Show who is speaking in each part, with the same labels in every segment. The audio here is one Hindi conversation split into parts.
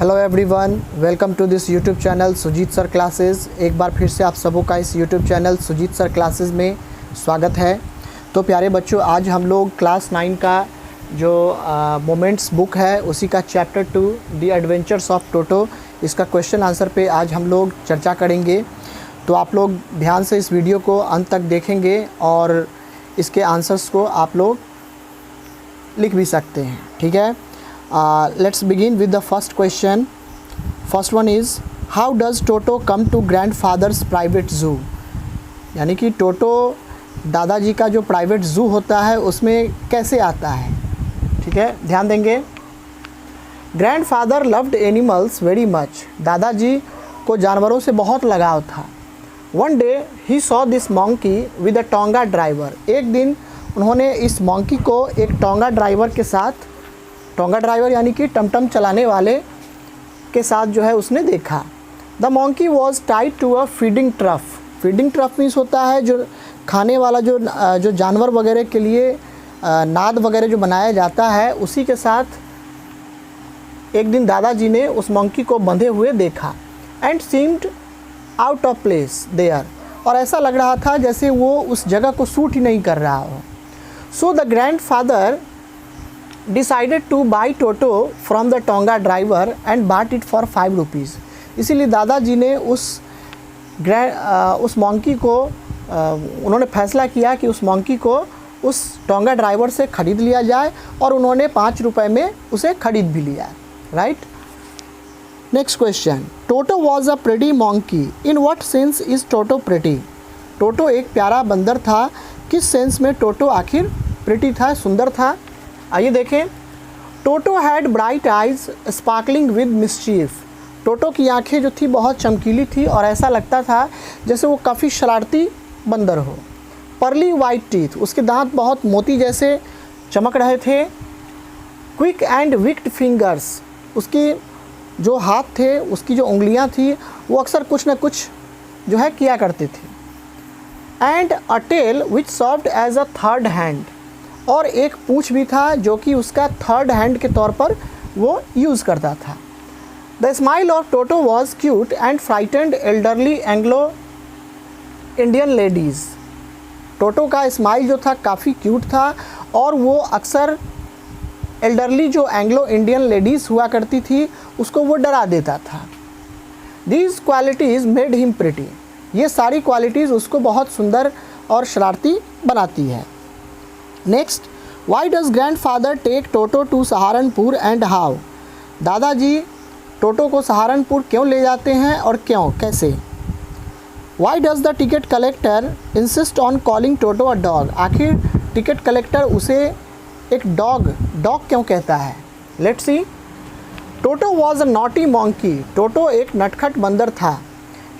Speaker 1: Hello everyone, welcome to this YouTube channel Sujeet sir classes. एक बार फिर से आप सबों का इस YouTube channel Sujeet sir classes में स्वागत है। तो प्यारे बच्चों, आज हम लोग क्लास 9 का जो मोमेंट्स बुक है उसी का chapter 2 the adventures of Toto, इसका क्वेश्चन आंसर पे आज हम लोग चर्चा करेंगे। तो आप लोग ध्यान से इस वीडियो को अंत तक देखेंगे और इसके आंसर्स को आप लोग लिख भी सकते हैं, ठीक है। Let's begin with the first question. First one is, how does Toto come to grandfather's private zoo? यानी कि टोटो दादाजी का जो प्राइवेट ज़ू होता है उसमें कैसे आता है, ठीक है, ध्यान देंगे। Grandfather loved animals very much. दादाजी को जानवरों से बहुत लगाव था। One day he saw this monkey with a tonga driver. एक दिन उन्होंने इस मंकी को एक टोंगा ड्राइवर के साथ, टोंगा ड्राइवर यानी कि टमटम चलाने वाले के साथ जो है उसने देखा। The monkey was tied to a feeding trough. Feeding trough means होता है जो खाने वाला जो जानवर वगैरह के लिए नाद वगैरह जो बनाया जाता है, उसी के साथ एक दिन दादाजी ने उस मंकी को बंधे हुए देखा। And seemed out of place there, और ऐसा लग रहा था जैसे वो उस जगह को सूट ही नहीं कर रहा हो। So the grandfather decided two by toto from the tonga driver and बाट इट फॉर 5 रुपीज़। इसीलिए दादाजी ने उस मंकी को उन्होंने फैसला किया कि उस मंकी को उस टोंगा ड्राइवर से ख़रीद लिया जाए, और उन्होंने 5 रुपये में उसे ख़रीद भी लिया, right. Next question, Toto was a pretty monkey. In what sense is Toto pretty? Toto एक प्यारा बंदर था। किस सेंस में टोटो आखिर प्रेटी था, सुंदर था? आइए देखें। Toto had bright eyes sparkling with mischief. Toto की आंखें जो थी बहुत चमकीली थी और ऐसा लगता था जैसे वो काफ़ी शरारती बंदर हो। पर्ली वाइट टीथ, उसके दांत बहुत मोती जैसे चमक रहे थे। क्विक एंड विक्ड फिंगर्स, उसकी जो हाथ थे, उसकी जो उंगलियां थी वो अक्सर कुछ न कुछ जो है किया करते थे। And a tail which served as a third hand, और एक पूँछ भी था जो कि उसका थर्ड हैंड के तौर पर वो यूज़ करता था। The smile of Toto was cute and frightened elderly Anglo Indian ladies. Toto का स्माइल जो था काफ़ी क्यूट था और वो अक्सर एल्डरली जो एंग्लो इंडियन लेडीज़ हुआ करती थी उसको वो डरा देता था। These qualities made him pretty. ये सारी क्वालिटीज़ उसको बहुत सुंदर और शरारती बनाती है। Next, why does grandfather take Toto to Saharanpur and how? दादाजी टोटो को सहारनपुर क्यों ले जाते हैं और क्यों, कैसे? Why does the ticket collector insist on calling Toto a dog? आखिर टिकट कलेक्टर उसे एक डॉग क्यों कहता है? Let's see. Toto was a naughty monkey. Toto एक नटखट बंदर था।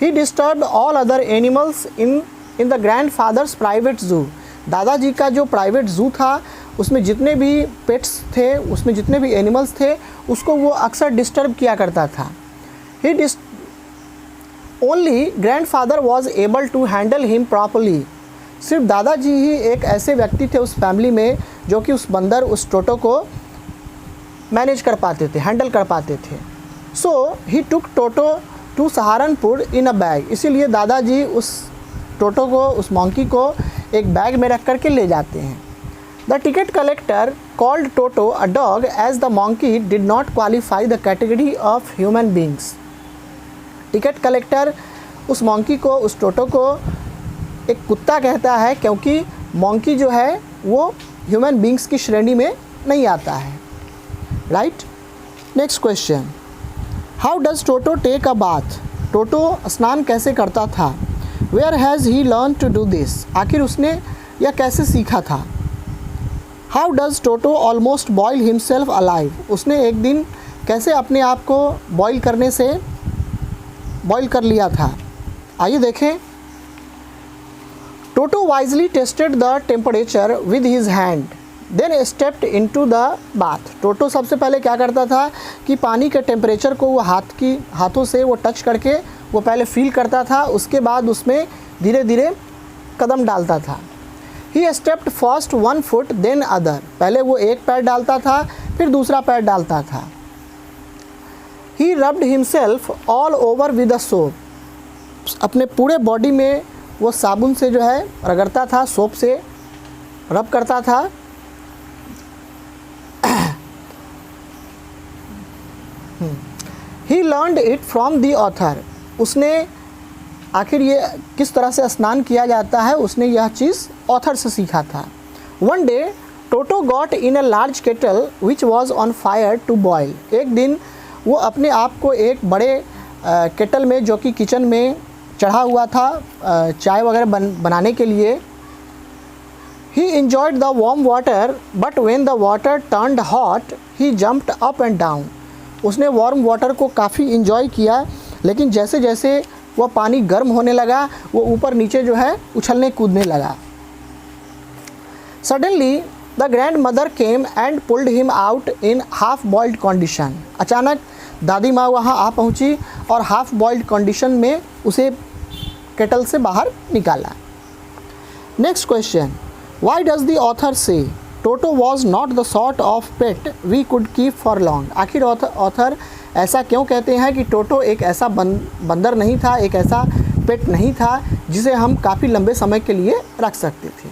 Speaker 1: He disturb all other animals in the grandfather's private zoo. दादाजी का जो प्राइवेट ज़ू था उसमें जितने भी पेट्स थे, उसमें जितने भी एनिमल्स थे, उसको वो अक्सर डिस्टर्ब किया करता था। Only grandfather was able to handle him properly. सिर्फ दादाजी ही एक ऐसे व्यक्ति थे उस फैमिली में जो कि उस बंदर, उस टोटो को मैनेज कर पाते थे, हैंडल कर पाते थे। So he took Toto to Saharanpur in a bag. इसीलिए दादाजी उस टोटो को, उस मंकी को एक बैग में रख करके ले जाते हैं। The ticket collector called Toto a dog as the monkey did not qualify the category of human beings. Ticket collector उस मंकी को, उस टोटो को एक कुत्ता कहता है क्योंकि मंकी जो है वो ह्यूमन बींग्स की श्रेणी में नहीं आता है, right. Next question, how does Toto take a bath? Toto स्नान कैसे करता था? Where has he learn to do this? आखिर उसने यह कैसे सीखा था? How does Toto almost boil himself alive? उसने एक दिन कैसे अपने आप को बॉयल कर लिया था? आइए देखें। Toto wisely tested the temperature with his hand then stepped into the bath. Toto सबसे पहले क्या करता था कि पानी के टेम्परेचर को वो हाथों से वो टच करके वो पहले फील करता था, उसके बाद उसमें धीरे धीरे कदम डालता था। He stepped first 1 foot then other. पहले वो एक पैर डालता था, फिर दूसरा पैर डालता था। He rubbed himself all over with a soap, अपने पूरे बॉडी में वो साबुन से जो है रगड़ता था, सोप से रब करता था। He learned it from the author, उसने आखिर ये किस तरह से स्नान किया जाता है उसने यह चीज़ ऑथर से सीखा था। One day Toto got in a large kettle which was on fire to boil, एक दिन वो अपने आप को एक बड़े केटल में जो कि किचन में चढ़ा हुआ था चाय वगैरह बनाने के लिए। ही enjoyed the warm water but when the water turned hot he jumped up and down, उसने वार्म वाटर को काफ़ी इन्जॉय किया, लेकिन जैसे जैसे वह पानी गर्म होने लगा वो ऊपर नीचे जो है उछलने कूदने लगा। Suddenly the grand mother came and pulled him out in half boiled condition, अचानक दादी माँ वहाँ आ पहुँची और हाफ बॉइल्ड कंडीशन में उसे केटल से बाहर निकाला। Next question, why does the author say Toto was not the sort of pet we could keep for long, आखिर ऑथर ऐसा क्यों कहते हैं कि टोटो एक ऐसा बंदर नहीं था, एक ऐसा पेट नहीं था जिसे हम काफ़ी लंबे समय के लिए रख सकते थे।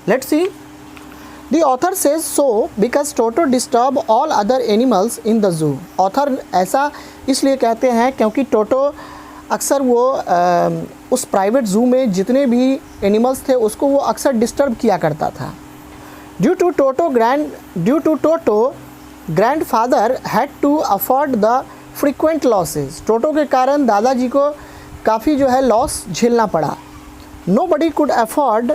Speaker 1: Let's see, the author says so because toto disturb all other animals in the zoo, author ऐसा इसलिए कहते हैं क्योंकि टोटो अक्सर वो उस प्राइवेट ज़ू में जितने भी एनिमल्स थे उसको वो अक्सर डिस्टर्ब किया करता था। Due to Toto grandfather had to afford the frequent losses, Toto के कारण दादाजी को काफ़ी जो है लॉस झेलना पड़ा। Nobody could afford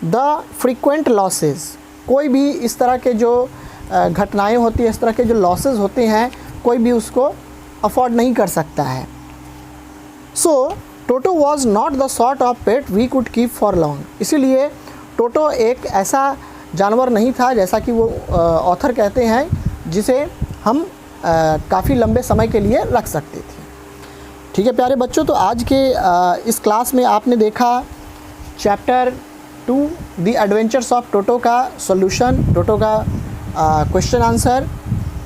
Speaker 1: the frequent losses, कोई भी इस तरह के जो घटनाएं होती हैं, इस तरह के जो लॉसेस होते हैं, कोई भी उसको अफोर्ड नहीं कर सकता है। So Toto was not the sort of pet we could keep for long, इसीलिए टोटो एक ऐसा जानवर नहीं था जैसा कि वो ऑथर कहते हैं जिसे हम काफ़ी लंबे समय के लिए रख सकते थे। ठीक है प्यारे बच्चों, तो आज के इस क्लास में आपने देखा chapter 2 the adventures of Toto का सॉल्यूशन, टोटो का क्वेश्चन आंसर।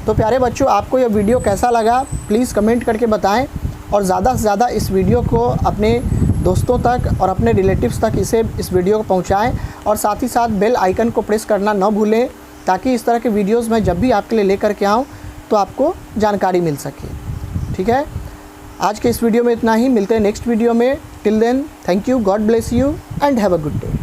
Speaker 1: तो प्यारे बच्चों, आपको यह वीडियो कैसा लगा प्लीज़ कमेंट करके बताएं और ज़्यादा से ज़्यादा इस वीडियो को अपने दोस्तों तक और अपने रिलेटिव्स तक इस वीडियो को पहुंचाएं और साथ ही साथ बेल आइकन को प्रेस करना न भूलें ताकि इस तरह के वीडियोस मैं जब भी आपके लिए लेकर के आऊँ तो आपको जानकारी मिल सके। ठीक है, आज के इस वीडियो में इतना ही, मिलते हैं नेक्स्ट वीडियो में। Till then thank you, God bless you and have a good day.